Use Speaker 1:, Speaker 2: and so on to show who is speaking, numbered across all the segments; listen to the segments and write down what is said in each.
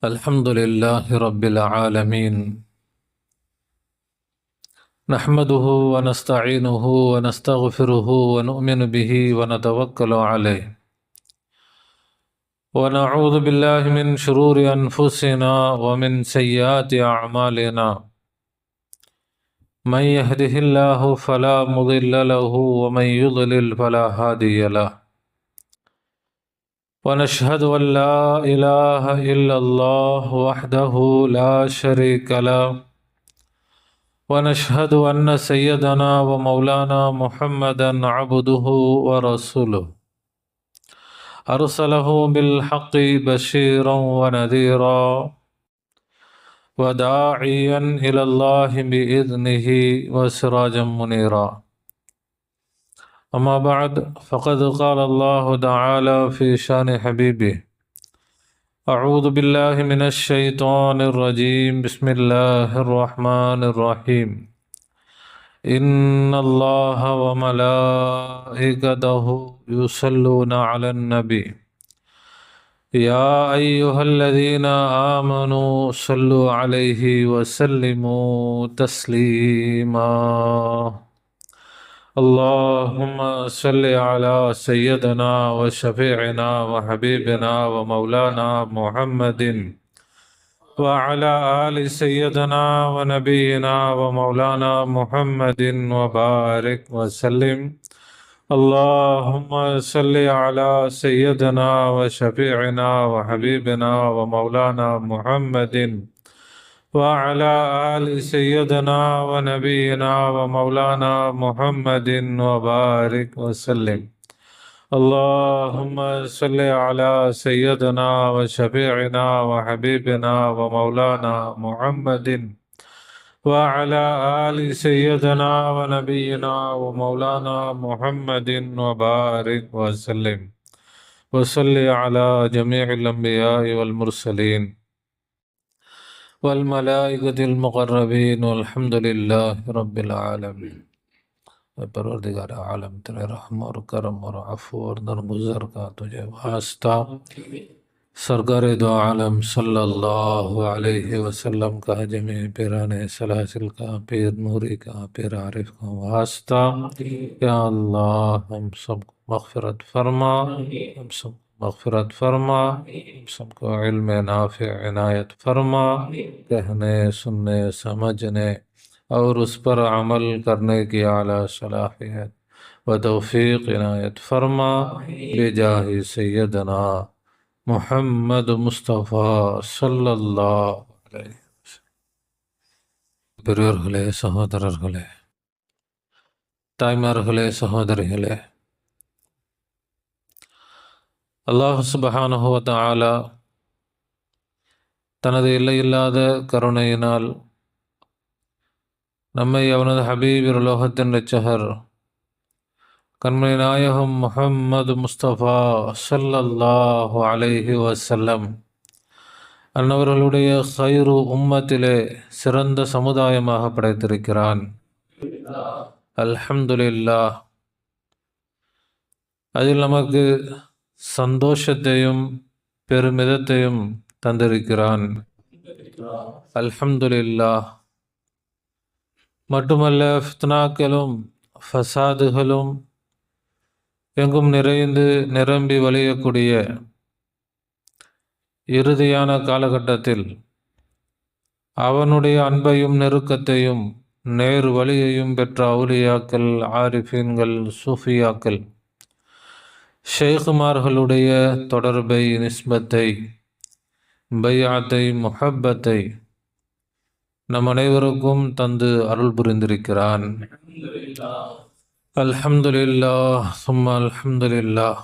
Speaker 1: الحمد لله رب العالمين، نحمده ونستعينه ونستغفره ونؤمن به ونتوكل عليه، ونعوذ بالله من شرور أنفسنا ومن سيئات أعمالنا. من يهده الله فلا مضل له ومن يضلل فلا هادي له، ونشهد أن لا إله إلا الله وحده لا شريك له، ونشهد أن سيدنا ومولانا محمدا عبده ورسوله، أرسله بالحق بشيرا ونذيرا وداعيا إلى الله بإذنه وسراجا منيرا. أما بعد، فقد قال الله تعالى في شان حبيبه: أعوذ بالله من الشيطان الرجيم، بسم الله الرحمن الرحيم. إن الله وملائكته يصلون على النبي يا أيها الذين آمنوا صلوا عليه وسلموا تسليما. اللهم صل على سيدنا وشفيعنا وحبيبنا ومولانا محمد وعلى آل سيدنا ونبينا ومولانا محمد وبارك وسلم. اللهم صل على سيدنا وشفيعنا وحبيبنا ومولانا محمد وعلى آل سيدنا ونبينا ومولانا محمد وبارك وسلم. اللهم صل على سيدنا وشفيعنا وحبيبنا ومولانا محمد وعلى آل سيدنا ونبينا ومولانا محمد وبارك وسلم. وصل على جميع الأنبياء والمرسلين والملائكة المقربين والحمد لله رب العالمين. پروردگار عالم، تیرے رحم اور کرم اور عفو اور درگزر کا تجھے واسطہ. سرکار دو عالم صلی اللہ علیہ وسلم کا، جميع پیران سلاسل کا، پیر نوری کا، پیر عارف کا واسطہ. یا اللہ ہم سب کو مغفرت فرما، ہم سب کو مغفرت فرما، ہم سب کو علم نافع عنایت فرما، کہنے سننے سمجھنے اور اس پر عمل کرنے کی اعلیٰ صلاحیت و توفیق عنایت فرما، بجاہ سیدنا محمد مصطفیٰ صلی اللہ علیہ وسلم. பெரியோர்களே, சகோதரர்களே, தாய்மார்களே, சகோதரிகளே, அல்லாஹ் சுப்ஹானஹு வ தஆலா தனது எல்லையில்லாத கருணையினால் நம்மை அவனது ஹபீப் உலகத்தின் இரட்சகர் கண்மணி நாயகம் முஹம்மது முஸ்தபா ஸல்லல்லாஹு அலைஹி வஸல்லம் அன்னவர்களுடைய கைரு உம்மத்திலே சிறந்த சமுதாயமாக படைத்திருக்கிறான். அல்ஹம்துலில்லாஹ். அதில் நமக்கு சந்தோஷத்தையும் பெருமிதத்தையும் தந்திருக்கிறான். அல்ஹம்துலில்லாஹ். மட்டுமல்ல, ஃபித்னாக்களும் ஃபசாதுகளும் எங்கும் நிறைந்து நிரம்பி வழியக்கூடிய இறுதியான காலகட்டத்தில் அவனுடைய அன்பையும் நெருக்கத்தையும் நேர் வழியையும் பெற்ற அவுலியாக்கள், ஆரிஃபீன்கள், சூஃபியாக்கள், ஷேகுமார்களுடைய தொடர்பை, நிஸ்பத்தை, பையாத்தை, முஹப்பத்தை நம் அனைவருக்கும் தந்து அருள் புரிந்திருக்கிறான். அல்ஹம்துலில்லாஹ் சும்மா அல்ஹம்துலில்லாஹ்.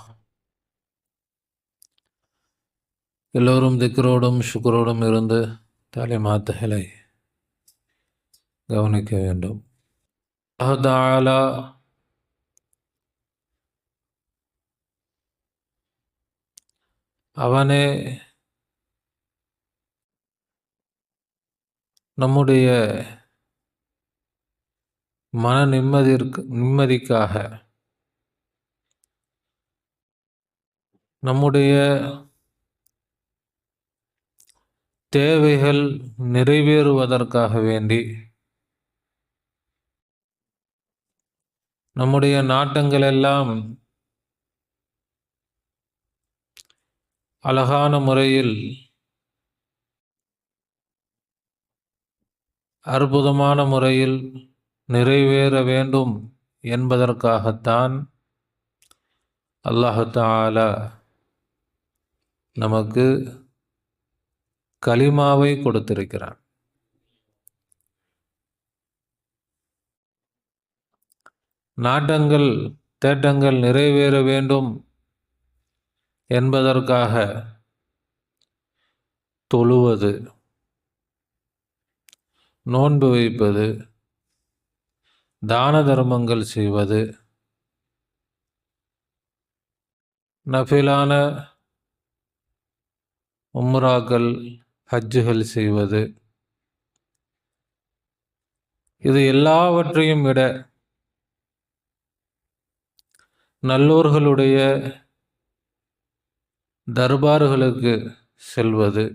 Speaker 1: எல்லோரும் திக்ரோடும் ஷுக்ரோடும் இருந்து தாலிமாத்துகளை கவனிக்க வேண்டும். அல்லாஹ் தஆலா அவனே நம்முடைய மன நிம்மதிக்காக நம்முடைய தேவைகள் நிறைவேறுவதற்காக வேண்டி நம்முடைய நாட்டங்கள் எல்லாம் அழகான முறையில் அற்புதமான முறையில் நிறைவேற வேண்டும் என்பதற்காகத்தான் அல்லாஹ் தஆலா நமக்கு கலிமாவை கொடுத்திருக்கிறான். நாட்டங்கள் தேட்டங்கள் நிறைவேற வேண்டும் என்பதற்காக தொழுவது, நோன்பு வைப்பது, தான தர்மங்கள் செய்வது, நஃபிலான உம்ராக்கள் ஹஜ்ஜுகள் செய்வது, இது எல்லாவற்றையும் விட நல்லோர்களுடைய தர்பார்களுக்கு செல்வது,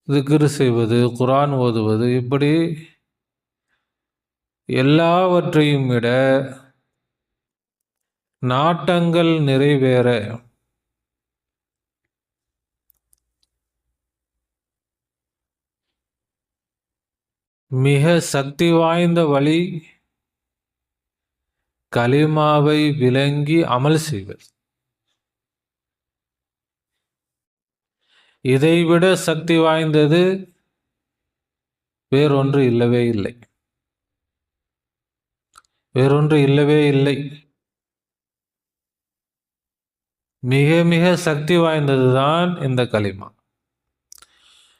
Speaker 1: திக்ர் செய்வது, குர்ஆன் ஓதுவது, இப்படி எல்லாவற்றையும் விட நாட்டங்கள் நிறைவேற மிக சக்தி வாய்ந்த வழி கலிமாவை விளங்கி அமல் செய்வது. இதைவிட சக்தி வாய்ந்தது வேறொன்று இல்லவே இல்லை, வேறொன்று இல்லவே இல்லை. மிக மிக சக்தி வாய்ந்ததுதான் இந்த கலிமா.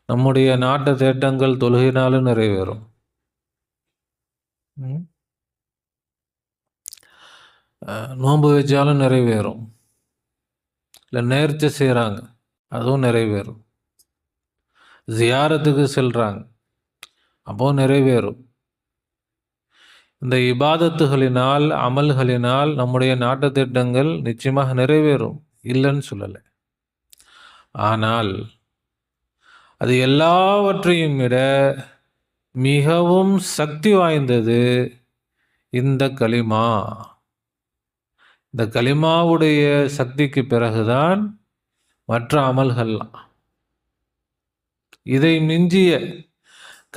Speaker 1: நம்முடைய நாட்டு தேட்டங்கள் தொழுகினாலும் நிறைவேறும், நோன்பு வச்சாலும் நிறைவேறும், இல்லை நேர்ச்சை செய்கிறாங்க அதுவும் நிறைவேறும், ஜியாரத்துக்கு செல்றாங்க அப்போ நிறைவேறும். இந்த இபாதத்துகளினால் அமல்களினால் நம்முடைய நாட்டு திட்டங்கள் நிச்சயமாக நிறைவேறும், இல்லைன்னு சொல்லலை. ஆனால் அது எல்லாவற்றையும் விட மிகவும் சக்தி வாய்ந்தது இந்த கலிமா. இந்த கலிமாவுடைய சக்திக்கு பிறகுதான் மற்ற அமல்கள்லாம். இதை மிஞ்சிய,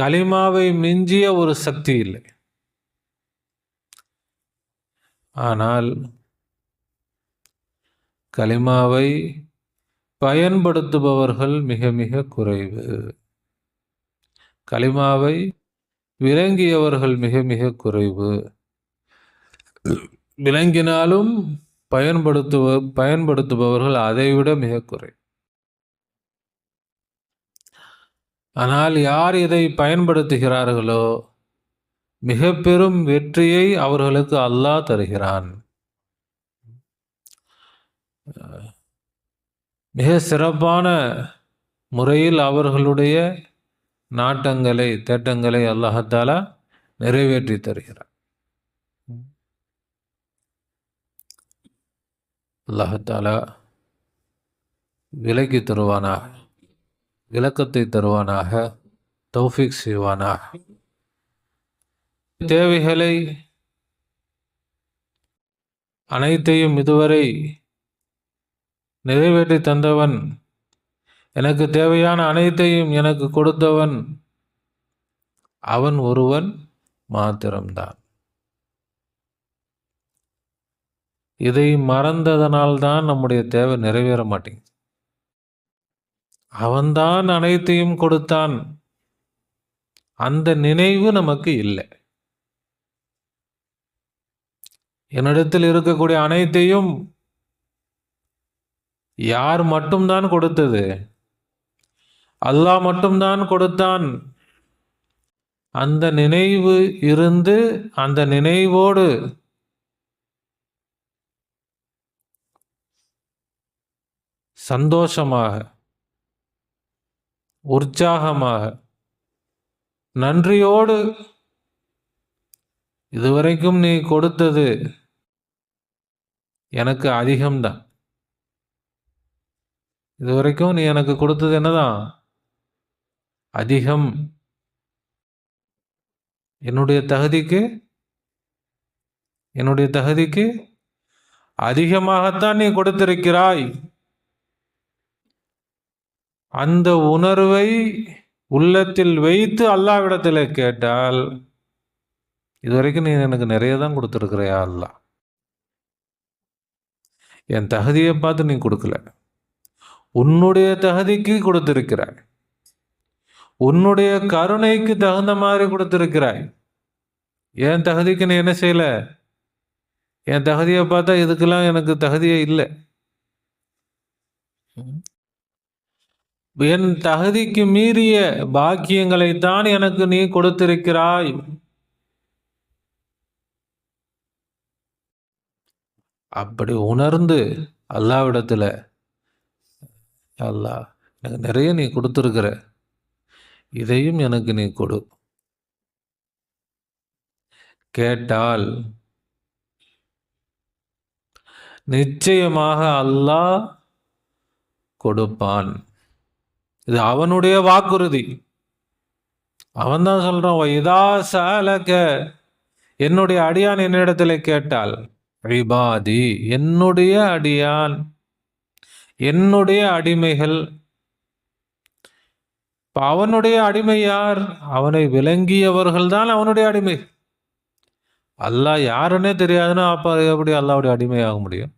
Speaker 1: கலிமாவை மிஞ்சிய ஒரு சக்தி இல்லை. ஆனால் கலிமாவை பயன்படுத்துபவர்கள் மிக மிக குறைவு. கலிமாவை விளங்கியவர்கள் மிக மிக குறைவு. விளங்கினாலும் பயன்படுத்துபவர்கள் அதைவிட மிக குறை. ஆனால் யார் இதை பயன்படுத்துகிறார்களோ மிக பெரும் வெற்றியை அவர்களுக்கு அல்லாஹ் தருகிறான். மிக சிறப்பான முறையில் அவர்களுடைய நாட்டங்களை தேட்டங்களை அல்லாஹ் தஆலா நிறைவேற்றி தருகிறார். அல்லாஹ் தஆலா விலக்கி தருவானாக, விளக்கத்தை தருவானாக, தௌஃபீக் செய்வானாக. தேவைகளை அனைத்தையும் இதுவரை நிறைவேற்றி தந்தவன், எனக்கு தேவையான அனைத்தையும் எனக்கு கொடுத்தவன் அவன் ஒருவன் மாத்திரம்தான். இதை மறந்ததனால்தான் நம்முடைய தேவை நிறைவேற மாட்டேங்குது. அவன்தான் அனைத்தையும் கொடுத்தான், அந்த நினைவு நமக்கு இல்லை. என்னிடத்தில் இருக்கக்கூடிய அனைத்தையும் யார் மட்டும்தான் கொடுத்தது? அல்லாஹ் மட்டும்தான் கொடுத்தான். அந்த நினைவு இருந்து அந்த நினைவோடு சந்தோஷமாக, உற்சாகமாக, நன்றியோடு இதுவரைக்கும் நீ கொடுத்தது எனக்கு அதிகம்தான். இது வரைக்கும் நீ எனக்கு கொடுத்தது என்னதான்? அதிகம். என்னுடைய தகுதிக்கு அதிகமாகத்தான் நீ கொடுத்திருக்கிறாய். அந்த உணர்வை உள்ளத்தில் வைத்து அல்லாஹ்விடத்தில் கேட்டால், இதுவரைக்கும் நீ எனக்கு நிறைய தான் கொடுத்துருக்கிறையா அல்லாஹ், என் தகுதியை பார்த்து நீ கொடுக்கல, உன்னுடைய தகுதிக்கு கொடுத்திருக்கிறாய், உன்னுடைய கருணைக்கு தகுந்த மாதிரி கொடுத்திருக்கிறாய். என் தகுதிக்கு நீ என்ன செய்யல? என் தகுதியை பார்த்தா இதுக்கெல்லாம் எனக்கு தகுதியே இல்லை. என் தகுதிக்கு மீறிய பாக்கியங்களைத்தான் எனக்கு நீ கொடுத்திருக்கிறாய். அப்படி உணர்ந்து அல்லாஹ்விடத்துல, அல்லாஹ் எனக்கு நிறைய நீ கொடுத்துருக்கிற, இதையும் எனக்கு நீ கொடு கேட்டால் நிச்சயமாக அல்லாஹ் கொடுப்பான். இது அவனுடைய வாக்குறுதி. அவன் தான் சொல்றான், இதா சஅலக, என்னுடைய அடியான் என்னிடத்தில் கேட்டால், இபாதி, என்னுடைய அடியான், என்னுடைய அடிமைகள். அவனுடைய அடிமை யார்? அவனை விளங்கியவர்கள் தான் அவனுடைய அடிமை. அல்லாஹ் யாருன்னே தெரியாதுன்னா அப்ப எப்படி அல்லாஹ்வுடைய அடிமையாக முடியும்?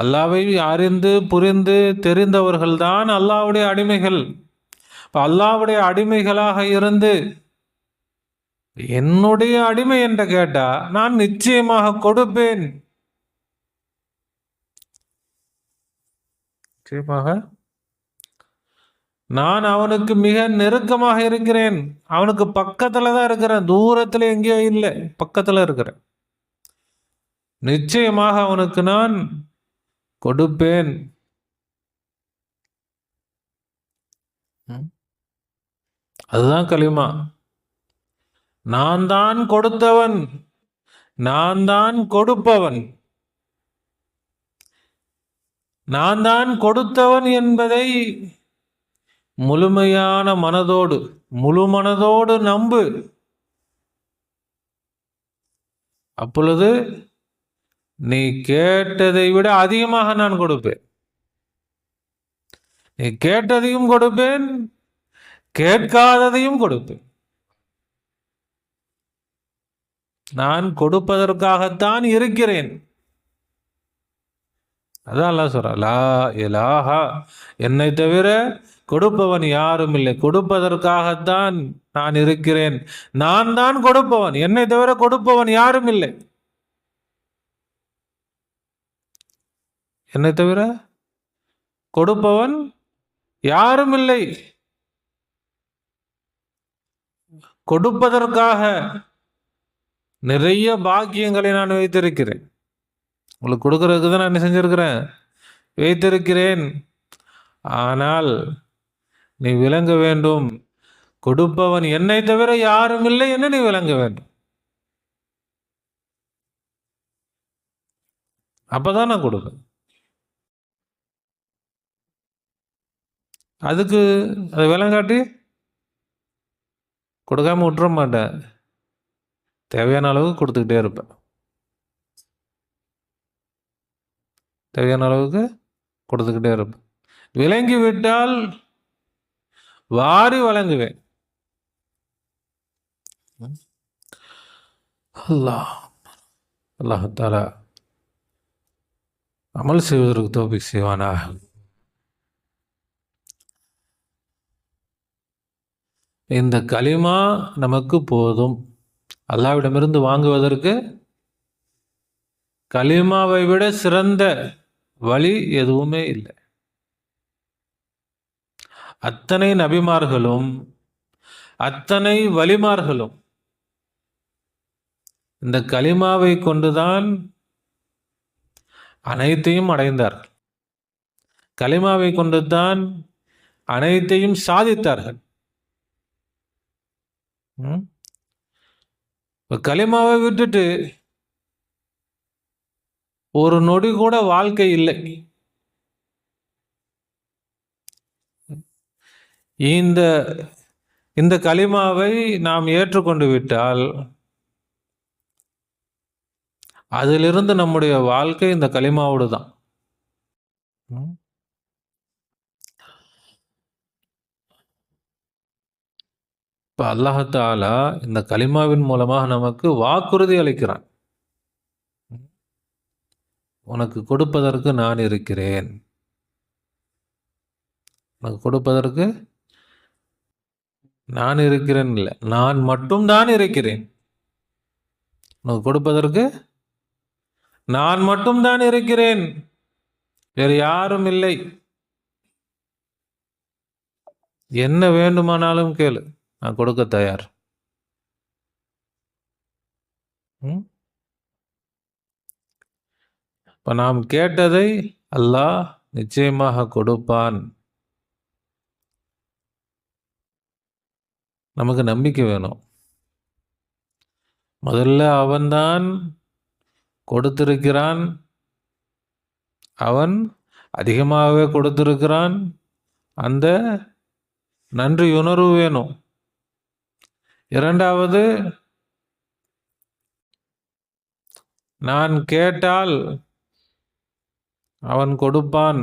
Speaker 1: அல்லாஹ்வை அறிந்து புரிந்து தெரிந்தவர்கள் தான் அல்லாஹ்வுடைய அடிமைகள். அல்லாஹ்வுடைய அடிமைகளாக இருந்து என்னுடைய அடிமை என்று கேட்டா நான் நிச்சயமாக கொடுப்பேன். நிச்சயமாக நான் அவனுக்கு மிக நெருக்கமாக இருக்கிறேன். அவனுக்கு பக்கத்துல தான் இருக்கிறேன், தூரத்துல எங்கேயோ இல்லை, பக்கத்துல இருக்கிறேன். நிச்சயமாக அவனுக்கு நான் கொடுப்பேன். அதுதான் கலிமா. நான் தான் கொடுத்தவன், நான் தான் கொடுப்பவன். நான் தான் கொடுத்தவன் என்பதை முழுமையான மனதோடு, முழு மனதோடு நம்பு. அப்பொழுது நீ கேட்டதை விட அதிகமாக நான் கொடுப்பேன். நீ கேட்டதையும் கொடுப்பேன், கேட்காததையும் கொடுப்பேன். நான் கொடுப்பதற்காகத்தான் இருக்கிறேன். அதான் அல்லாஹ் சொல்றான், லா இலாஹா, என்னை தவிர கொடுப்பவன் யாரும் இல்லை, கொடுப்பதற்காகத்தான் நான் இருக்கிறேன். நான் தான் கொடுப்பவன், என்னை தவிர கொடுப்பவன் யாரும் இல்லை. என்னை தவிர கொடுப்பவன் யாரும் இல்லை. கொடுப்பதற்காக நிறைய பாக்கியங்களை நான் வைத்திருக்கிறேன். உங்களுக்கு கொடுக்கறதுக்கு தான் நான் என்ன செஞ்சிருக்கிறேன்? வைத்திருக்கிறேன். ஆனால் நீ விளங்க வேண்டும், கொடுப்பவன் என்னை தவிர யாரும் இல்லை என்று நீ விளங்க வேண்டும். அப்பதான் நான் கொடுப்பேன். அதுக்கு அதை விளங்காட்டி கொடுக்காம விட்டுற மாட்டேன். தேவையான அளவுக்கு கொடுத்துக்கிட்டே இருப்பேன். தேவையான அளவுக்கு கொடுத்துக்கிட்டே இருப்பேன். விளங்கி விட்டால் வாரி வழங்குவேன். அல்லாஹ் தஆலா அமல் செய்வதற்கு தௌஃபீக் செய்வானாக. இந்த கலிமா நமக்கு போதும். அல்லாஹ்விடமிருந்து வாங்குவதற்கு கலிமாவை விட சிறந்த வழி எதுவுமே இல்லை. அத்தனை நபிமார்களும் அத்தனை வலிமார்களும் இந்த கலிமாவை கொண்டுதான் அனைத்தையும் அடைந்தார்கள். கலிமாவை கொண்டுதான் அனைத்தையும் சாதித்தார்கள். கலிமாவை விட்டுட்டு ஒரு நொடி கூட வாழ்க்கை இல்லை. இந்த இந்த கலிமாவை நாம் ஏற்றுக்கொண்டு விட்டால் அதிலிருந்து நம்முடைய வாழ்க்கை இந்த கலிமாவோடு தான். இப்போ அல்லாஹாலா இந்த கலிமாவின் மூலமாக நமக்கு வாக்குறுதி அளிக்கிறான். உனக்கு கொடுப்பதற்கு நான் இருக்கிறேன். உனக்கு கொடுப்பதற்கு நான் இருக்கிறேன் இல்லை, நான் மட்டும்தான் இருக்கிறேன். உனக்கு கொடுப்பதற்கு நான் மட்டும்தான் இருக்கிறேன், வேறு யாரும் இல்லை. என்ன வேண்டுமானாலும் கேளு, நான் கொடுக்க தயார். இப்ப நாம் கேட்டதை அல்லாஹ் நிச்சயமாக கொடுப்பான். நமக்கு நம்பிக்கை வேணும். முதல்ல அவன்தான் கொடுத்திருக்கிறான், அவன் அதிகமாகவே கொடுத்திருக்கிறான். அந்த நன்றி உணர்வு வேணும். இரண்டாவது, நான் கேட்டால் அவன் கொடுப்பான்.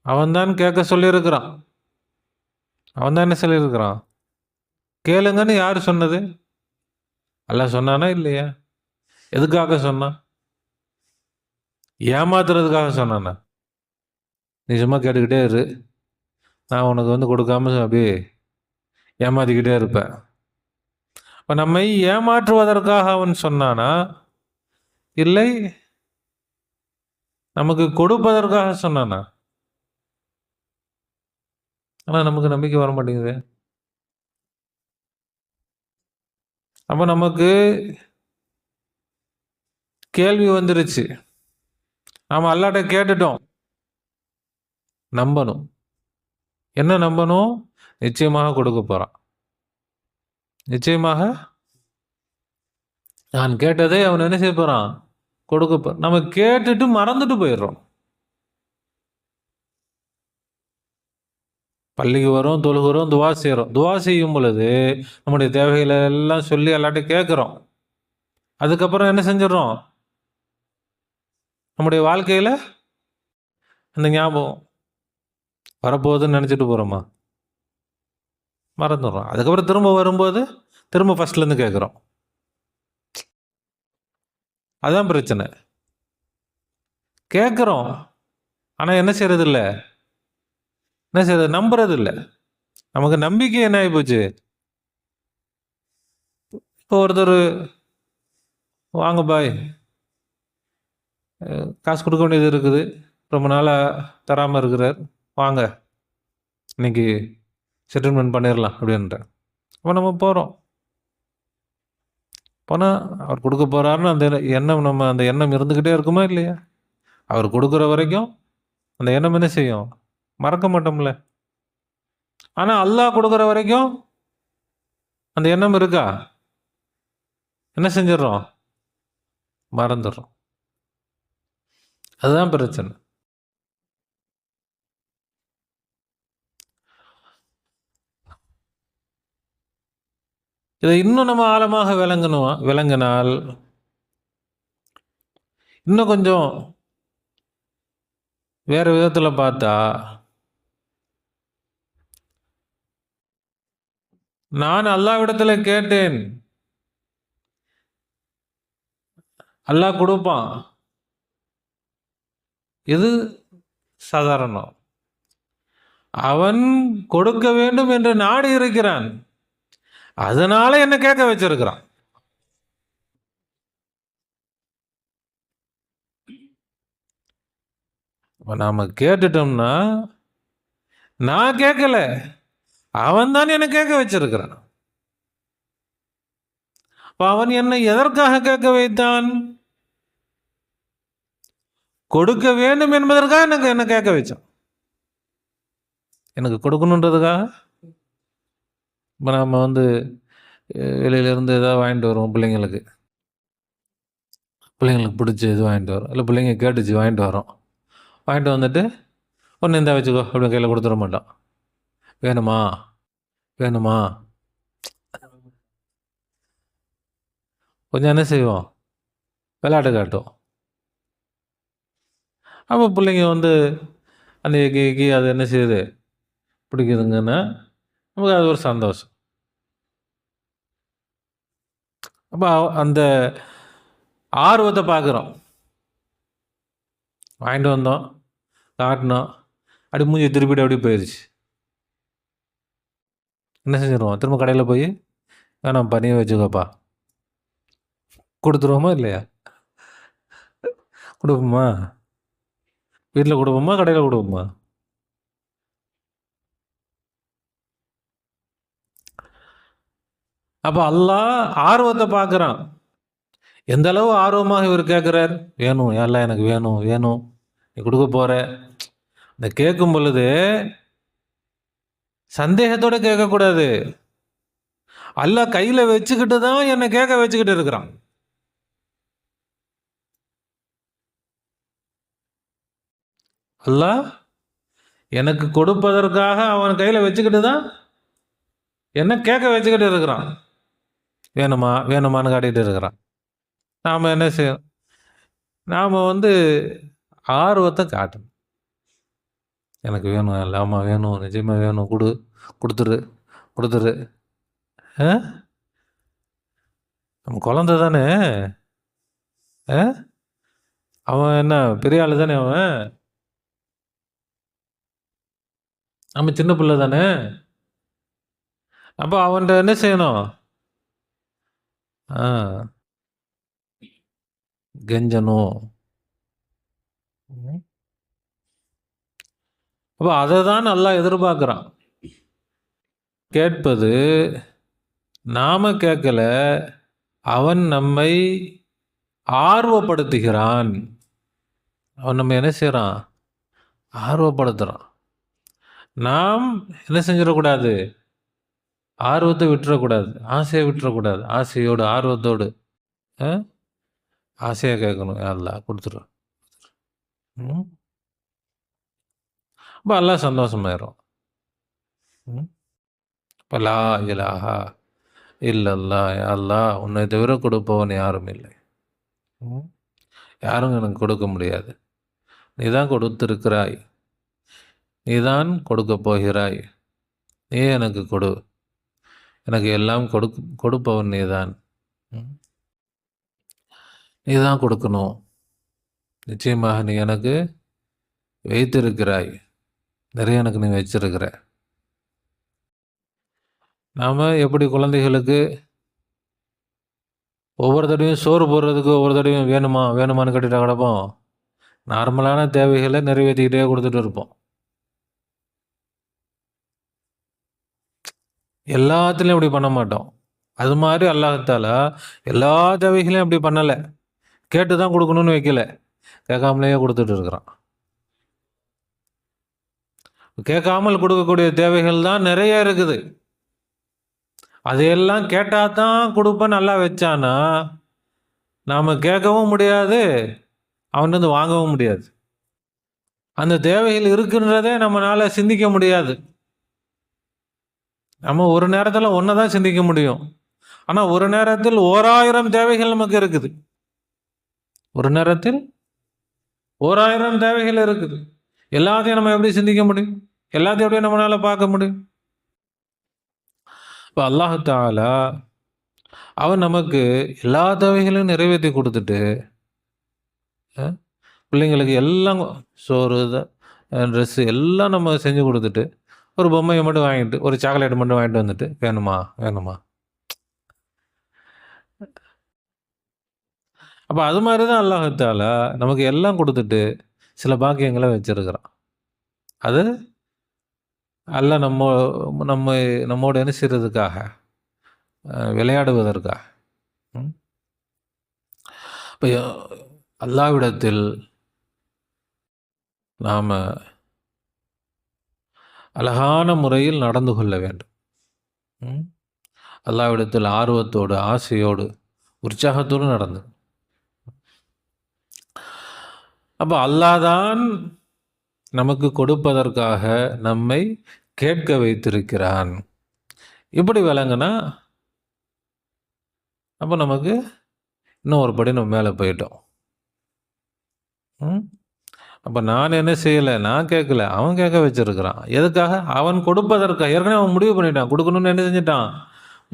Speaker 1: அவன்தான் கேட்க சொல்லியிருக்கிறான். அவன் தான் என்ன சொல்லியிருக்கிறான்? கேளுங்கன்னு யார் சொன்னது? அல்லாஹ் சொன்னானா இல்லையா? எதுக்காக சொன்னான்? ஏமாத்துறதுக்காக சொன்னானா? நீ சும்மா கேட்டுக்கிட்டே இரு, நான் உனக்கு கொடுக்காம அப்படியே ஏமாத்திக்கிட்டே இருப்பேன். இப்போ நம்மை ஏமாற்றுவதற்காக அவன் சொன்னானா, இல்லை நமக்கு கொடுப்பதற்காக சொன்னானா? ஆனால் நமக்கு நம்பிக்கை வர மாட்டேங்குது. அப்போ நமக்கு கேள்வி வந்துருச்சு. நாம் அல்லாட்ட கேட்டுட்டோம். நம்பணும். என்ன நம்பணும்? நிச்சயமாக கொடுக்க போறான். நிச்சயமாக நான் கேட்டதை அவன் என்ன செய்ய போறான்? கொடுக்க. நம்ம கேட்டுட்டு மறந்துட்டு போயிடுறோம். பள்ளிக்கு வரும், தொழுகிறோம், துவா செய்கிறோம். துவா செய்யும் பொழுது நம்முடைய தேவைகளை எல்லாம் சொல்லி எல்லாட்டையும் கேட்குறோம். அதுக்கப்புறம் என்ன செஞ்சிடறோம்? நம்முடைய வாழ்க்கையில் அந்த ஞாபகம் வரப்போகுதுன்னு நினச்சிட்டு போகிறோமா? மறந்துடுறோம். அதுக்கப்புறம் திரும்ப வரும்போது திரும்ப ஃபஸ்ட்லேருந்து கேட்குறோம். அதான் பிரச்சனை. கேட்குறோம், ஆனால் என்ன செய்யறது இல்லை? என்ன செய்யறது? நம்புறது இல்லை. நமக்கு நம்பிக்கை என்ன ஆகி போச்சு? இப்போ ஒருத்தர் வாங்க பாய், காசு கொடுக்க வேண்டியது இருக்குது, ரொம்ப நாளாக தராமல் இருக்கிறார், வாங்க இன்னைக்கு செட்டில்மெண்ட் பண்ணிடலாம் அப்படின்ற. அப்போ நம்ம போகிறோம். போனால் அவர் கொடுக்க போகிறாருன்னு அந்த எண்ணம், நம்ம அந்த எண்ணம் இருந்துக்கிட்டே இருக்குமா இல்லையா? அவர் கொடுக்குற வரைக்கும் அந்த எண்ணம் என்ன செய்யும்? மறக்க மாட்டோம்ல. ஆனால் அல்லாஹ் கொடுக்குற வரைக்கும் அந்த எண்ணம் இருக்கா? என்ன செஞ்சிடறோம்? மறந்துடுறோம். அதுதான் பிரச்சனை. இதை இன்னும் நம்ம ஆழமாக விளங்கினால் இன்னும் கொஞ்சம் வேற விதத்தில் பார்த்தா, நான் அல்லாஹ்விடத்தில் கேட்டேன், அல்லாஹ் கொடுப்பான். இது சாதாரணம். அவன் கொடுக்க வேண்டும் என்று நாடி இருக்கிறான், அதனால என்ன கேட்க வச்சிருக்கிறான். நாம கேட்டுட்டோம்னா, நான் கேட்கல, அவன் தான் என்ன கேட்க வச்சிருக்கிறான். அவன் என்னை எதற்காக கேட்க வைத்தான்? கொடுக்க வேண்டும் என்பதற்காக எனக்கு என்ன கேட்க வச்சான். எனக்கு கொடுக்கணுன்றதுக்காக. இப்போ நம்ம வெளியிலேருந்து ஏதாவது வாங்கிட்டு வருவோம் பிள்ளைங்களுக்கு. பிள்ளைங்களுக்கு பிடிச்ச இது வாங்கிட்டு வரோம், இல்லை பிள்ளைங்க கேட்டுச்சு வாங்கிட்டு வரோம். வாங்கிட்டு வந்துட்டு ஒன்று இந்த வச்சுக்கோ அப்படின்னு கையில் கொடுத்துட மாட்டோம். வேணுமா வேணுமா கொஞ்சம் என்ன செய்வோம், விளையாட்டு காட்டும். அப்போ பிள்ளைங்க வந்து அந்த எக்கி எக்கி அது என்ன செய்யுது, பிடிக்குதுங்கன்னா நமக்கு அது ஒரு சந்தோஷம். அப்போ அந்த ஆர்வத்தை பார்க்குறோம். வாங்கிட்டு வந்தோம், காட்டினோம், அப்படி மூஞ்சி திருப்பிட்டு அப்படி போயிடுச்சு. என்ன செஞ்சிருவோம், திரும்ப கடையில் போய் வேணாம் பண்ணியே வச்சுக்கோப்பா கொடுத்துருவோமா இல்லையா? கொடுப்போமா? வீட்டில் கொடுப்போமா, கடையில் கொடுப்போமா? அப்போ அல்லாஹ் ஆர்வத்தை பார்க்குறான். எந்த அளவு ஆர்வமாக இவர் கேட்குறார், வேணும் எல்லாம் எனக்கு வேணும் வேணும் நீ கொடுக்க போகிற. இந்த கேட்கும் பொழுது சந்தேகத்தோடு கேட்கக்கூடாது. அல்லாஹ் கையில் வச்சுக்கிட்டு தான் என்னை கேட்க வச்சுக்கிட்டு இருக்கிறான். அல்லாஹ் எனக்கு கொடுப்பதற்காக அவன் கையில் வச்சுக்கிட்டு தான் என்ன கேட்க வச்சுக்கிட்டு இருக்கிறான். வேணுமா வேணுமான்னு காட்டிகிட்டு இருக்கிறான். நாம் என்ன செய்யணும், நாம் வந்து ஆர்வத்தை காட்டணும். எனக்கு வேணும், இல்லாமல் வேணும், நிச்சயமாக வேணும், கொடுத்துரு கொடுத்துரு. நம்ம குழந்தை தானே, அவன் என்ன பெரிய ஆள் தானே, அவன் நம்ம சின்ன பிள்ளை தானே. அப்போ அவன்கிட்ட என்ன செய்யணும், கெஞ்சணும். அப்போ அதை தான் நல்லா எதிர்பார்க்குறான். கேட்பது நாம கேட்கல, அவன் நம்மை ஆர்வப்படுத்துகிறான். அவன் நம்ம என்ன செய்கிறான், ஆர்வப்படுத்துகிறான். நாம் என்ன செஞ்சிடக்கூடாது, ஆர்வத்தை விட்டுறக்கூடாது, ஆசையை விட்டுறக்கூடாது. ஆசையோடு ஆர்வத்தோடு ஆசையாக கேட்கணும், எல்லாம் கொடுத்துரு. இப்போ எல்லாம் சந்தோஷமாயிரும். இப்போ லா இலாஹா இல்லல்லா அல்லாஹ் உன்னை தவிர கொடுப்பவன் யாரும் இல்லை, யாரும் எனக்கு கொடுக்க முடியாது. நீ தான் கொடுத்திருக்கிறாய், நீ தான் கொடுக்க போகிறாய், நீ எனக்கு கொடு, எனக்கு எல்லாம் கொடுப்பவன் நீ தான், நீ தான் கொடுக்கணும். நிச்சயமாக நீ எனக்கு வைத்திருக்கிறாய், நிறைய எனக்கு நீ வச்சிருக்கிற. நாம் எப்படி குழந்தைகளுக்கு ஒவ்வொரு தடவையும் சோறு போடுறதுக்கு ஒவ்வொரு தடவையும் வேணுமா வேணுமான்னு கேட்டுட்டு கிடப்போம், நார்மலான தேவைகளை நிறைவேற்றிக்கிட்டே கொடுத்துட்டு இருப்போம். எல்லாத்துலேயும் அப்படி பண்ண மாட்டோம். அது மாதிரி அல்லாஹ்தால எல்லா தேவைகளையும் அப்படி பண்ணலை, கேட்டு தான் கொடுக்கணும்னு வைக்கல, கேட்காமலேயே கொடுத்துட்டு இருக்கிறான். கேட்காமல் கொடுக்கக்கூடிய தேவைகள் தான் நிறைய இருக்குது. அதையெல்லாம் கேட்டால் தான் கொடுப்பேன் நல்லா வச்சானா நாம் கேட்கவும் முடியாது, அவன்கிட்ட வாங்கவும் முடியாது. அந்த தேவைகள் இருக்குன்றதே நம்மளால் சிந்திக்க முடியாது. நம்ம ஒரு நேரத்தில் ஒன்றை தான் சிந்திக்க முடியும், ஆனால் ஒரு நேரத்தில் 1000 தேவைகள் நமக்கு இருக்குது. ஒரு நேரத்தில் 1000 தேவைகள் இருக்குது. எல்லாத்தையும் நம்ம எப்படி சிந்திக்க முடியும், எல்லாத்தையும் எப்படி நம்மளால் பார்க்க முடியும்? இப்போ அல்லாஹ் தஆலா அவன் நமக்கு எல்லா தேவைகளையும் நிறைவேற்றி கொடுத்துட்டு பிள்ளைங்களுக்கு எல்லாம் சோறு ட்ரெஸ்ஸு எல்லாம் நம்ம செஞ்சு கொடுத்துட்டு ஒரு பொம்மையை மட்டும் வாங்கிட்டு ஒரு சாக்லேட் மட்டும் வாங்கிட்டு வந்துட்டு வேணுமா வேணுமா. அப்போ அது மாதிரி தான் அல்லாஹ் தஆலா நமக்கு எல்லாம் கொடுத்துட்டு சில பாக்கியங்களை வச்சிருக்கிறான். அது அல்லாஹ் நம்மோடு என்ன செய்கிறதுக்காக, விளையாடுவதற்காக. இப்போ அல்லாஹ்விடத்தில் நாம் அழகான முறையில் நடந்து கொள்ள வேண்டும். அல்லாஹ்விடத்தில் ஆர்வத்தோடு ஆசையோடு உற்சாகத்தோடு நடந்து அப்போ அல்லாஹ் தான் நமக்கு கொடுப்பதற்காக நம்மை கேட்க வைத்திருக்கிறான். இப்படி விளங்குனா அப்போ நமக்கு இன்னும் ஒரு படி நம்ம மேலே போயிட்டோம். அப்போ நான் என்ன செய்யலை, நான் கேட்கல, அவன் கேட்க வச்சிருக்கிறான். எதுக்காக? அவன் கொடுப்பதற்காக. ஏற்கனவே அவன் முடிவு பண்ணிட்டான், கொடுக்கணும்னு என்ன செஞ்சிட்டான்,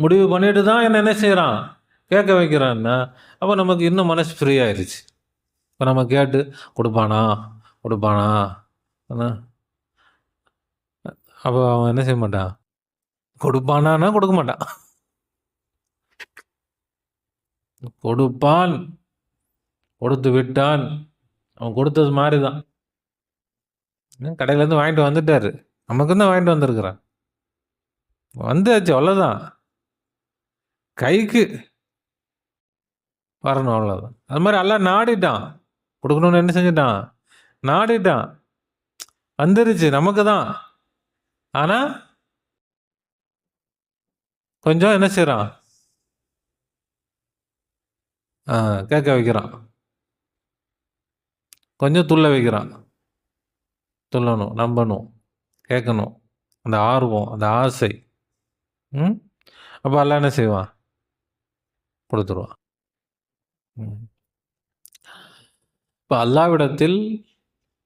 Speaker 1: முடிவு பண்ணிட்டு தான் என்ன செய்கிறான், கேட்க வைக்கிறான்னா அப்போ நமக்கு இன்னும் மனசு ஃப்ரீ ஆயிடுச்சு. இப்போ நம்ம கேட்டு கொடுப்பானா கொடுப்பானா, அப்போ அவன் என்ன செய்ய மாட்டான், கொடுப்பானா கொடுக்க மாட்டான். கொடுப்பான், கொடுத்து விட்டான். அவன் கொடுத்தது மாதிரி தான். கடையிலேருந்து வாங்கிட்டு வந்துட்டாரு, நமக்கு தான் வாங்கிட்டு வந்திருக்கிறான், வந்தாச்சு, அவ்வளோதான், கைக்கு வரணும், அவ்வளோதான். அது மாதிரி எல்லாம் நாடிட்டான், கொடுக்கணும்னு என்ன செஞ்சிட்டான், நாடிட்டான், வந்துருச்சு, நமக்கு தான். ஆனால் கொஞ்சம் என்ன செய்கிறான், கேட்க வைக்கிறான், கொஞ்சம் துள்ள வைக்கிறான். துள்ளணும், நம்பணும், கேட்கணும், அந்த ஆர்வம், அந்த ஆசை. அப்போ எல்லாம் என்ன செய்வான், கொடுத்துருவான். இப்போ அல்லாவிடத்தில்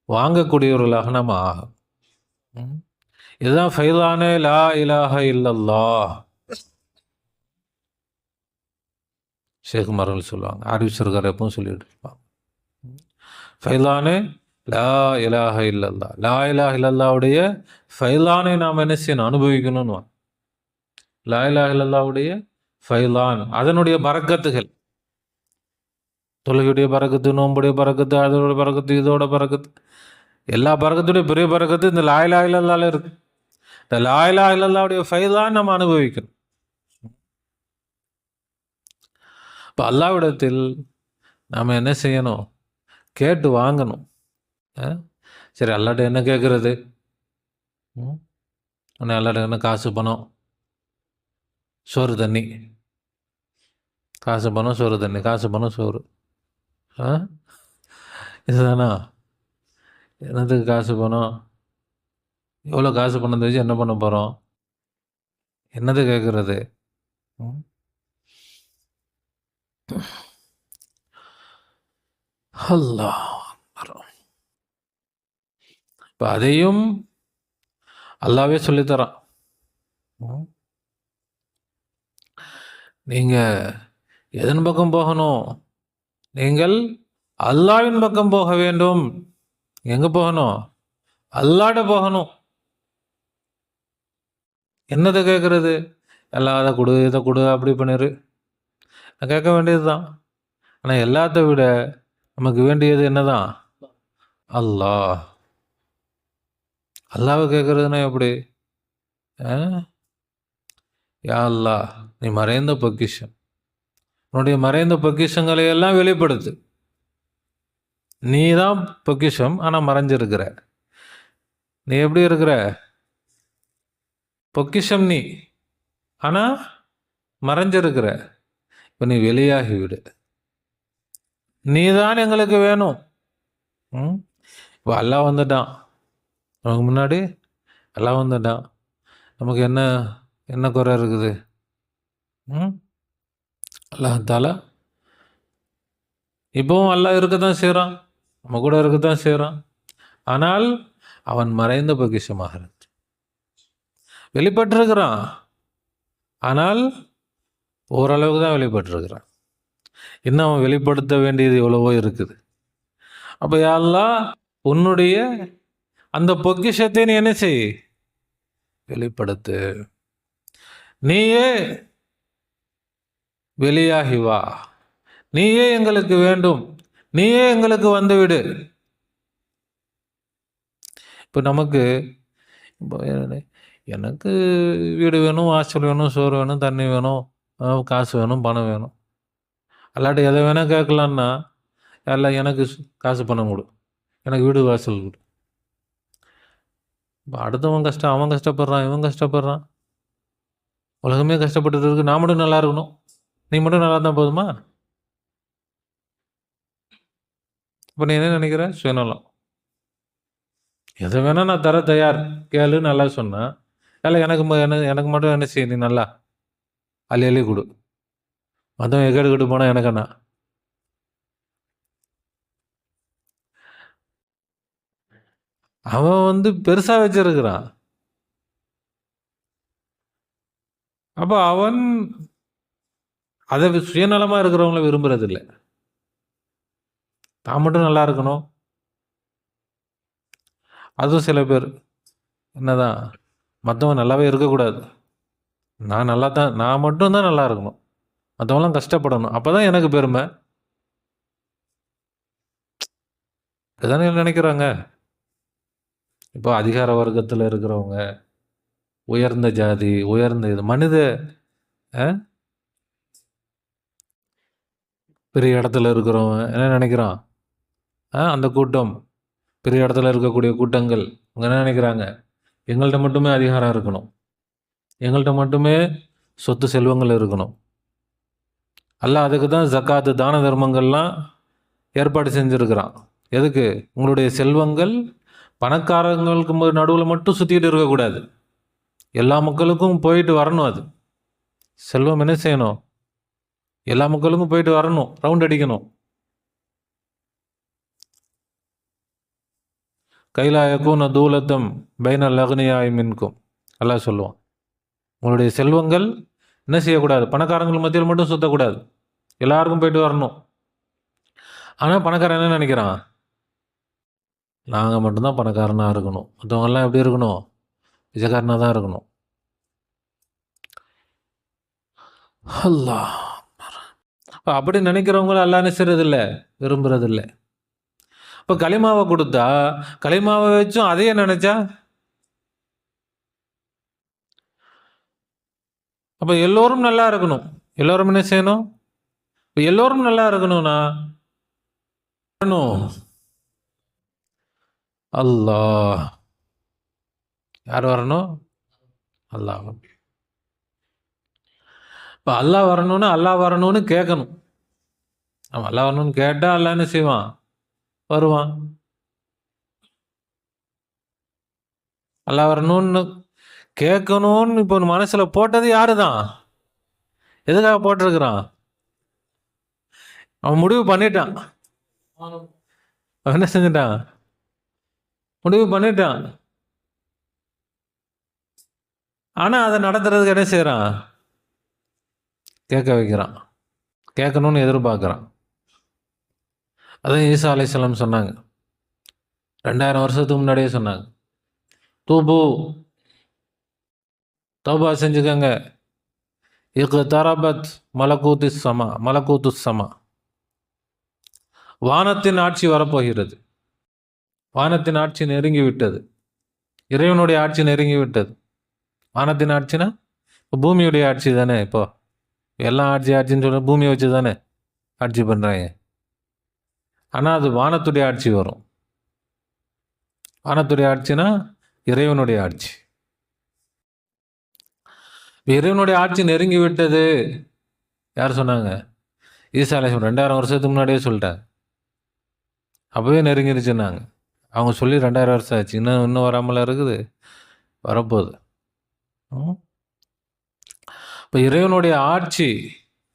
Speaker 1: வாங்கக்கூடியவர்களாக நம்ம ஆகும். இதுதான் ஃபைலானே லா இலாஹ இல்லல்லாஹ். ஷேகுமார்கள் சொல்லுவாங்க, ஆரிஃபிசர்கார் எப்பவும் சொல்லிட்டு இருப்பாங்க, ஃபைலானே லா இலாஹ இல்லல்லாஹ். லா இலாஹ இல்லல்லாவுடைய ஃபைலானை நாம் என்ன செய்யணும், அனுபவிக்கணும்னு. லா இலாஹ இல்லல்லாவுடைய ஃபைலான், அதனுடைய பரக்கத்துகள், தொழுகையுடைய பரக்கத்து, நோம்புடைய பரக்கத்து, அதோட பரக்கத்து, இதோட பரக்கத்து, எல்லா பரக்கத்துடைய பெரிய பரக்கத்து இந்த லா இலாஹ இல்லல்லாஹ்ல இருக்கு. இந்த லா இலாஹ இல்லல்லாஹ்வுடைய ஃபைலான் நம்ம அனுபவிக்கணும். இப்போ அல்லாஹ்விடத்தில் நாம் என்ன செய்யணும், கேட்டு வாங்கணும். சரி, அல்லாட்ட என்ன கேட்குறது, உன்னை அல்லாட்ட என்ன, காசு பணம் சோறு தண்ணி, காசு பணம் சோறு தண்ணி, காசு பணம் சோறு, இதுதானா? என்னத்துக்கு காசு பணம், எவ்வளோ காசு பணம் வச்சு என்ன பண்ண போகிறோம், என்னது கேட்குறது? அல்லாஹ். இப்போ அதையும் அல்லாவே சொல்லித்தரான். நீங்கள் எதன் பக்கம் போகணும், நீங்கள் அல்லாவின் பக்கம் போக வேண்டும். எங்கே போகணும், அல்லாட போகணும். என்னதை கேட்குறது, எல்லாம் அதை கொடு, இதை கொடு, அப்படி பண்ணிரு, கேட்க வேண்டியது தான். ஆனால் எல்லாத்த விட நமக்கு வேண்டியது என்னதான், அல்லாஹ். அல்லாவை கேட்குறதுன்னா எப்படி, யா அல்லாஹ், நீ மறைந்த பொக்கிஷம், உன்னுடைய மறைந்த பொக்கிஷங்களை எல்லாம் வெளிப்படுத்து. நீ தான் பொக்கிஷம், ஆனால் மறைஞ்சிருக்கிற. நீ எப்படி இருக்கிற, பொக்கிஷம் நீ, ஆனால் மறைஞ்சிருக்கிற. இப்போ நீ வெளியாகிவிடு, நீ தான் எங்களுக்கு வேணும். இப்போ அல்லாஹ் வந்துட்டான், நமக்கு முன்னாடி அல்லாஹ் வந்துட்டான். நமக்கு என்ன என்ன குறை இருக்குது? அல்லாஹ் தாலா இப்போவும் அல்லாஹ் இருக்கத்தான் செய்கிறான், நம்ம கூட இருக்கத்தான் செய்கிறான். ஆனால் அவன் மறைந்த பொக்கிஷமாக வெளிப்பட்டிருக்கிறான். ஆனால் ஓரளவுக்கு தான் வெளிப்பட்டிருக்கிறான். இன்னும் அவன் வெளிப்படுத்த வேண்டியது எவ்வளவோ இருக்குது. அப்போ யா அல்லாஹ், உன்னுடைய அந்த பொக்கிஷத்தை நீ என்ன செய், வெளிப்படுத்து. நீயே வெளியாகி வா, நீயே எங்களுக்கு வேண்டும், நீயே எங்களுக்கு வந்துவிடு. இப்போ நமக்கு எனக்கு வீடு வேணும், வாசல் வேணும், சோறு வேணும், தண்ணி வேணும், காசு வேணும், பணம் வேணும். அல்லாட்ட எதை வேணால் கேட்கலான்னா, எல்லாம் எனக்கு காசு பணம் கொடு, எனக்கு வீடு வாசல் கொடு. இப்போ அடுத்தவன் கஷ்டம், அவன் கஷ்டப்படுறான், இவன் கஷ்டப்படுறான், உலகமே கஷ்டப்பட்டு இருக்கு. நான் மட்டும் நல்லா இருக்கணும், நீ மட்டும் நல்லா இருந்தால் போதுமா? இப்போ நீ என்ன நினைக்கிற? சுயநலம். எதை வேணா நான் தர தயார், கேளு நல்லா சொன்னா. இல்லை எனக்கு எனக்கு மட்டும் என்ன செய்ய, நீ நல்லா அள்ளி அள்ளி கொடு. மற்றவன் எக்கேடு கெட்டு போனால் எனக்கு என்ன? அவன் பெருசா வச்சிருக்கிறான். அப்போ அவன் அதை சுயநலமா இருக்கிறவங்கள விரும்புறது இல்லை. தான் மட்டும் நல்லா இருக்கணும். அதுவும் சில பேர் என்னதான் மற்றவன் நல்லாவே இருக்கக்கூடாது, நான் நல்லா தான், நான் மட்டும்தான் நல்லா இருக்கணும், மற்றவங்களாம் கஷ்டப்படணும், அப்போ தான் எனக்கு பெருமை. இதுதானே நினைக்கிறாங்க. இப்போ அதிகார வர்க்கத்தில் இருக்கிறவங்க, உயர்ந்த ஜாதி, உயர்ந்த இது மனித பெரிய இடத்துல இருக்கிறவன் என்ன நினைக்கிறான்? அந்த கூட்டம், பெரிய இடத்துல இருக்கக்கூடிய கூட்டங்கள் அவங்க என்ன நினைக்கிறாங்க? எங்கள்கிட்ட மட்டுமே அதிகாரம் இருக்கணும், எங்கள்கிட்ட மட்டுமே சொத்து செல்வங்கள் இருக்கணும். அல்லாஹ் அதுக்கு தான் ஜக்காத்து, தான தர்மங்கள்லாம் ஏற்பாடு செஞ்சுருக்கிறான். எதுக்கு? உங்களுடைய செல்வங்கள் பணக்காரங்களுக்கு நடுவில் மட்டும் சுற்றிக்கிட்டு இருக்கக்கூடாது, எல்லா மக்களுக்கும் போயிட்டு வரணும். அது செல்வம் என்ன செய்யணும்? எல்லா மக்களுக்கும் போயிட்டு வரணும், ரவுண்ட் அடிக்கணும். கைலாயக்கும் தூலத்தம் பைனல் அக்னியாய் மின்கும் எல்லாம் சொல்லுவான். உங்களுடைய செல்வங்கள் என்ன செய்யக்கூடாது? பணக்காரங்கள் மத்தியில் மட்டும் சுற்றக்கூடாது, எல்லாருக்கும் போயிட்டு வரணும். ஆனால் பணக்காரன் என்ன நினைக்கிறான்? நாங்கள் மட்டும்தான் பணக்காரனாக இருக்கணும், மற்றவங்கெல்லாம் எப்படி இருக்கணும்? பிச்சைக்காரனாக தான் இருக்கணும். அல்லாஹ். அப்படி நினைக்கிறவங்களும் அல்லாஹ் நினைச்சறதில்ல, விரும்புறதில்லை. இப்போ களிமாவை கொடுத்தா, களிமாவை வச்சும் அதையே நினைச்சா, அப்போ எல்லோரும் நல்லா இருக்கணும். எல்லோரும் என்ன செய்யணும்? இப்போ எல்லோரும் நல்லா இருக்கணும்னா அல்லாஹ் யார் வரணும்? அல்லாஹ். இப்போ அல்லாஹ் வரணும்னு, அல்லாஹ் வரணும்னு கேட்கணும். அவன் அல்லாஹ் வரணும்னு கேட்டால் அல்லாஹ் என்ன செய்வான்? வருவான். அல்லாஹ் வரணும்னு கேட்கணும்னு இப்போ மனசுல போட்டது யாரு தான்? எதுக்காக போட்டிருக்கிறான்? அவன் முடிவு பண்ணிட்டான். அவன் என்ன செஞ்சிட்டான்? முடிவு பண்ணிட்டான். ஆனா அதை நடத்துறதுக்கு என்ன செய்யறான்? கேட்க வைக்கிறான், கேட்கணும்னு எதிர்பார்க்குறான். அதான் ஈசா அலைஹிஸ்ஸலாம் சொன்னாங்க, 2000 வருஷத்துக்கு முன்னாடியே சொன்னாங்க, தூபு தௌபா செஞ்சுக்கங்க, இக்தரபத் மலக்கூத்து சமா, வானத்தின் ஆட்சி வரப்போகிறது. வானத்தின் ஆட்சி நெருங்கி விட்டது, இறைவனுடைய ஆட்சி நெருங்கி விட்டது. வானத்தின் ஆட்சினா இப்போ பூமியுடைய ஆட்சி தானே. இப்போ எல்லாம் ஆட்சின்னு சொல்ல பூமியை வச்சு தானே ஆட்சி பண்ணுறாங்க. ஆனால் அது வானத்துடைய ஆட்சி வரும். வானத்துடைய ஆட்சினா இறைவனுடைய ஆட்சி. இறைவனுடைய ஆட்சி நெருங்கி விட்டது யார் சொன்னாங்க? ஈசா அலைஹிஸ்ஸலாம் 2000 வருஷத்துக்கு முன்னாடியே சொல்லிட்டாங்க. அப்போவே நெருங்கிருச்சுன்னாங்க. அவங்க சொல்லி 2000 வருஷம் ஆச்சு, இன்னும் வராமலாம் இருக்குது, வரப்போகுது. இப்போ இறைவனுடைய ஆட்சி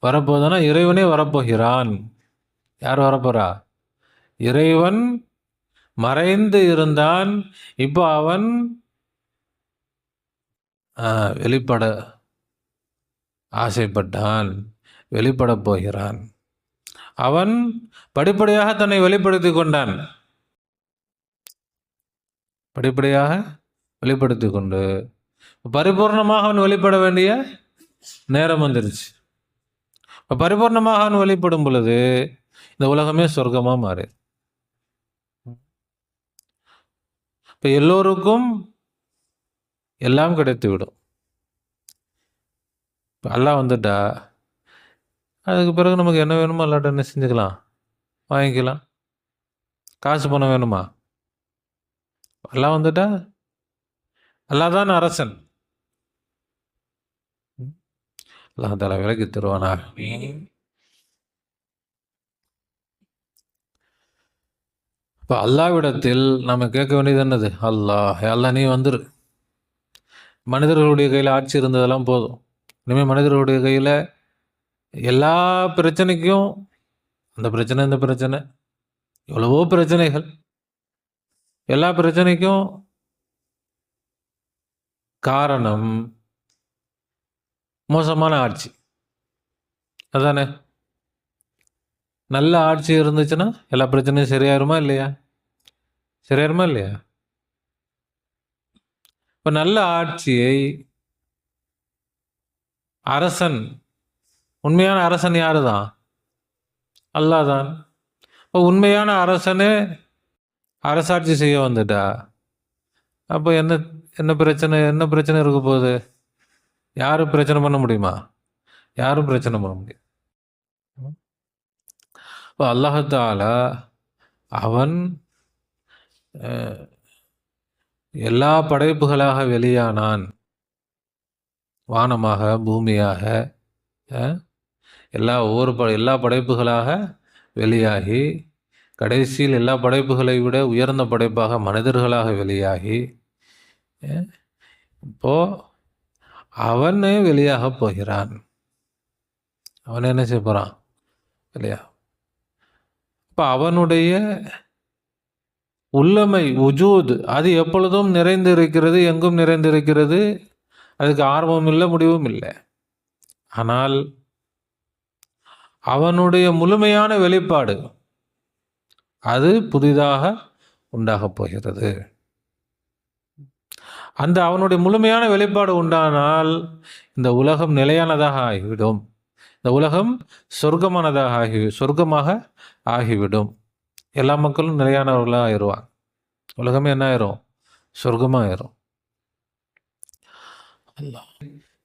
Speaker 1: வரப்போகுதுன்னா இறைவனே வரப்போகிறான். யார் வரப்போறா? இறைவன் மறைந்து இருந்தான், இப்போ அவன் வெளிப்பட ஆசைப்பட்டான், வெளிப்பட போகிறான். அவன் படிப்படியாக தன்னை வெளிப்படுத்தி கொண்டான். படிப்படியாக வெளிப்படுத்தி கொண்டு பரிபூர்ணமாக அவன் வெளிப்பட வேண்டிய நேரம் வந்துருச்சு. இப்போ பரிபூர்ணமாக அவன் வெளிப்படும் பொழுது இந்த உலகமே சொர்க்கமாக மாறு. இப்போ எல்லோருக்கும் எல்லாம் கிடைத்து விடும். அல்லாஹ் வந்துட்டா அதுக்கு பிறகு நமக்கு என்ன வேணுமோ அல்லாட்ட என்ன செஞ்சுக்கலாம்? வாங்கிக்கலாம். காசு பணம் வேணுமா? அல்லாஹ் வந்துட்டா அல்லாஹ் தான் அரசன். அல்லாஹ் தஆலா விலக்கி தருவானா? இப்போ அல்லாவிடத்தில் நம்ம கேட்க வேண்டியது என்னது? அல்லாஹ் அல்லாஹ் நீ வந்துரு. மனிதர்களுடைய கையில் ஆட்சி இருந்ததெல்லாம் போதும். இனிமேல் மனிதர்களுடைய கையில் எல்லா பிரச்சனைக்கும் அந்த பிரச்சனை இந்த பிரச்சனை எவ்வளவோ பிரச்சனைகள், எல்லா பிரச்சனைக்கும் காரணம் மோசமான ஆட்சி. அதானே? நல்ல ஆட்சி இருந்துச்சுன்னா எல்லா பிரச்சனையும் சரியாயிருமா இல்லையா? சரியாயிருமா இல்லையா? இப்போ நல்ல ஆட்சியை அரசன், உண்மையான அரசன் யாரு தான்? அல்லாஹ் தான். இப்போ உண்மையான அரசனே அரசாட்சி செய்ய வந்துட்டா அப்போ என்ன என்ன பிரச்சனை இருக்க போகுது? யாரும் பிரச்சனை பண்ண முடியுமா? யாரும் பிரச்சனை பண்ண முடியும். இப்போ அல்லாஹால அவன் எல்லா படைப்புகளாக வெளியானான். வானமாக, பூமியாக, எல்லா படைப்புகளாக வெளியாகி கடைசியில் எல்லா படைப்புகளை விட உயர்ந்த படைப்பாக மனிதர்களாக வெளியாகி இப்போ அவனே வெளியாக போகிறான். அவன் என்ன செய்ய போகிறான்? இல்லையா? இப்போ அவனுடைய உள்ளமை உஜூத் அது எப்பொழுதும் நிறைந்திருக்கிறது, எங்கும் நிறைந்திருக்கிறது. அதுக்கு ஆர்வம் இல்லை, முடிவும் இல்லை. ஆனால் அவனுடைய முழுமையான வெளிப்பாடு அது புதிதாக உண்டாகப் போகிறது. அந்த அவனுடைய முழுமையான வெளிப்பாடு உண்டானால் இந்த உலகம் நிலையானதாக ஆகிவிடும். இந்த உலகம் சொர்க்கமாக ஆகிவிடும். எல்லா மக்களும் நிலையானவர்களாக ஆயிடுவாங்க. உலகமே என்ன ஆயிரும்? சொர்க்கமாக ஆயிரும்.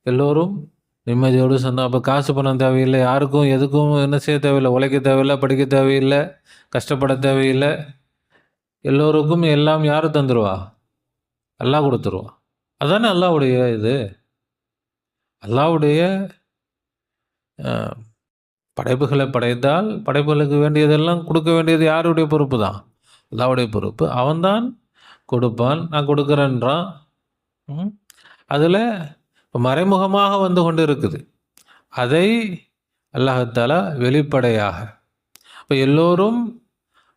Speaker 1: எல்லோரும் நிம்மதியோடு சொந்தம். அப்போ காசு பணம் தேவையில்லை, யாருக்கும் எதுக்கும் என்ன செய்ய தேவையில்லை, உழைக்க தேவையில்லை, படிக்க தேவையில்லை, கஷ்டப்பட தேவையில்லை. எல்லோருக்கும் எல்லாம் யார் தந்துடுவா? அல்லாஹ் கொடுத்துருவா. அதானே அல்லாஹ்வுடைய இது. அல்லாஹ்வுடைய படைப்புகளை படைத்தால் படைப்புகளுக்கு வேண்டியதெல்லாம் கொடுக்க வேண்டியது யாருடைய பொறுப்பு தான்? அல்லாஹ்வுடைய பொறுப்பு. அவன்தான் கொடுப்பான். நான் கொடுக்குறேன்றான். அதில் மறைமுகமாக வந்து கொண்டு இருக்குது. அதை அல்லாஹ்தாலா வெளிப்படையாக இப்போ எல்லோரும்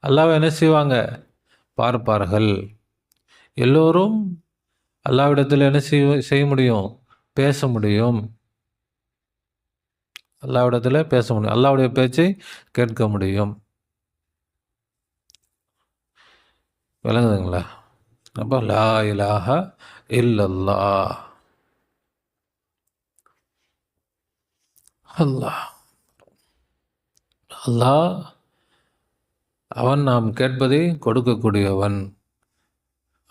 Speaker 1: அல்லாஹ்வை என்ன செய்வாங்க? பார்ப்பார்கள். எல்லோரும் அல்லாஹ்விடத்தில் என்ன செய்ய முடியும்? பேச முடியும். அல்லாஹ்விடத்தில் பேச முடியும். அல்லாஹ்வுடைய பேச்சை கேட்க முடியும். விளங்குதுங்களா? அப்போ லா இலாஹ இல்லல்லாஹ் அல்லாஹ். அல்லாஹ் அவன் நாம் கேட்பதை கொடுக்கக்கூடியவன்.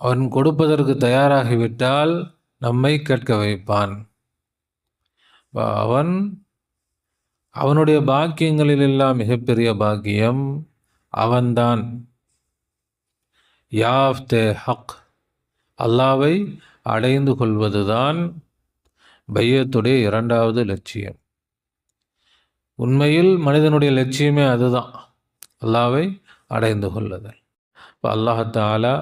Speaker 1: அவன் கொடுப்பதற்கு தயாராகிவிட்டால் நம்மை கேட்க வைப்பான். அவனுடைய பாக்கியங்களிலெல்லாம் மிகப்பெரிய பாக்கியம் அவன்தான். யாஃப்தே ஹக், அல்லாவை அடைந்து கொள்வதுதான் பையத்துடைய இரண்டாவது லட்சியம். உண்மையில் மனிதனுடைய லட்சியமே அதுதான், அல்லாவை அடைந்து கொள்ளுதல். இப்போ அல்லாஹாலா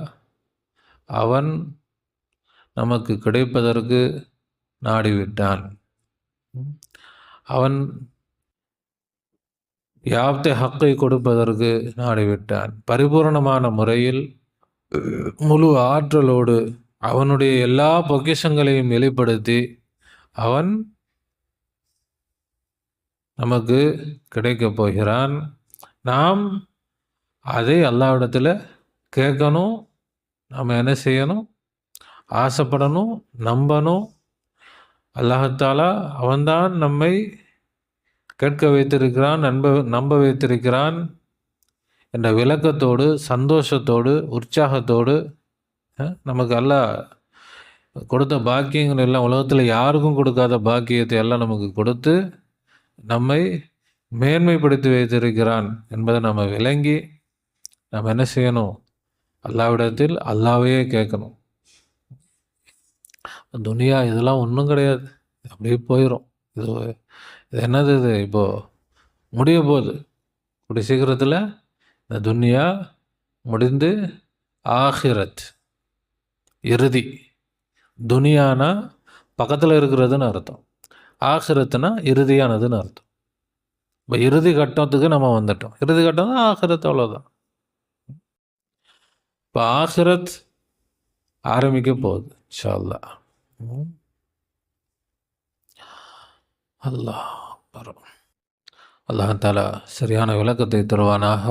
Speaker 1: அவன் நமக்கு கிடைப்பதற்கு நாடிவிட்டான். அவன் யாப்தே ஹக்கை கொடுப்பதற்கு நாடிவிட்டான். பரிபூர்ணமான முறையில் முழு ஆற்றலோடு அவனுடைய எல்லா பொக்கிஷங்களையும் வெளிப்படுத்தி அவன் நமக்கு கிடைக்கப் போகிறான். நாம் அதை அல்லாஹ்விடத்தில் கேட்கணும். நாம் என்ன செய்யணும்? ஆசைப்படணும், நம்பணும். அல்லாஹ்தாலா அவன்தான் நம்மை கேட்க வைத்திருக்கிறான், நம்ப வைத்திருக்கிறான் என்ற விளக்கத்தோடு, சந்தோஷத்தோடு, உற்சாகத்தோடு நமக்கு அல்லாஹ் கொடுத்த பாக்கியங்கள் எல்லாம் உலகத்தில் யாருக்கும் கொடுக்காத பாக்கியத்தை எல்லாம் நமக்கு கொடுத்து நம்மை மேன்மைப்படுத்தி வைத்திருக்கிறான் என்பதை நம்ம விளங்கி நம்ம என்ன செய்யணும்? அல்லாஹ்விடத்தில் அல்லாஹ்வையே கேட்கணும். துனியா இதெல்லாம் ஒன்றும் கிடையாது, அப்படியே போயிடும். இது என்னது? இது இப்போது முடிய போகுது. கூடிய சீக்கிரத்தில் இந்த துனியா முடிந்து ஆஹிரத் இறுதி. துனியானா பக்கத்தில் இருக்கிறதுன்னு அர்த்தம், ஆஹிரத்துனா இறுதியானதுன்னு அர்த்தம். இப்போ இறுதி கட்டத்துக்கு நம்ம வந்துட்டோம். இறுதி கட்டம் தான் ஆஹிரத், அவ்வளோதான். இப்போ ஆஹிரத் ஆரம்பிக்க போகுது இன்ஷா அல்லாஹ். அல்லாஹ் பரம். அல்லாஹ் தஆலா சரியான விளக்கத்தை தருவானாக.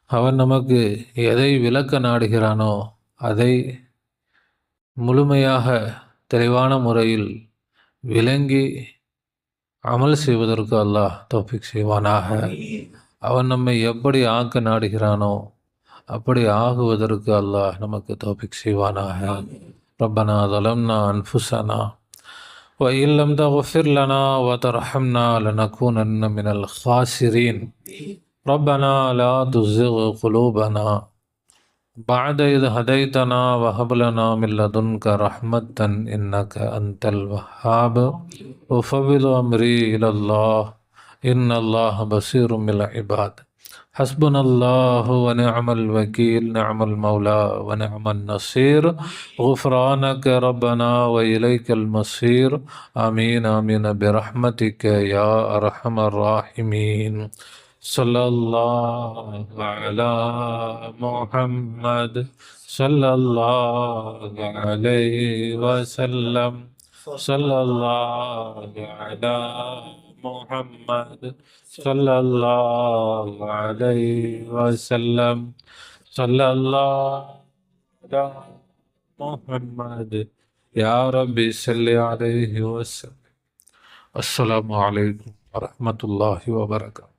Speaker 1: அவன் நமக்கு எதை விளக்க நாடுகிறானோ அதை முழுமையாக தெளிவான முறையில் விளங்கி அமல் செய்வதற்கு அல்லாஹ் தௌஃபீக் செய்வானாக. அவன் நம்மை எப்படி ஆக்க நாடுகிறானோ அப்படி ஆகுவதற்கு அல்லாஹ் நமக்கு தௌஃபீக் செய்வானாக. ரப்பனா ظلمنا أنفسنا وإن لم تغفر لنا وترحمنا لنكونن من الخاسرين. ربنا لا تزغ قلوبنا بعد إذ هديتنا وهب لنا من لدنك رحمة إنك أنت الوهاب. وفوض أمري إلى الله إن الله بصير بالعباد. حسبنا الله ونعم الوكيل، نعم المولى ونعم النصير. غفرانك ربنا وإليك المصير. آمين آمين برحمتك يا أرحم الراحمين. صلى الله على محمد صلى الله عليه وسلم. صلى الله على محمد صلى الله عليه وسلم. صلى الله على محمد يا ربي صل عليه وسلم. السلام عليكم ورحمة الله وبركاته.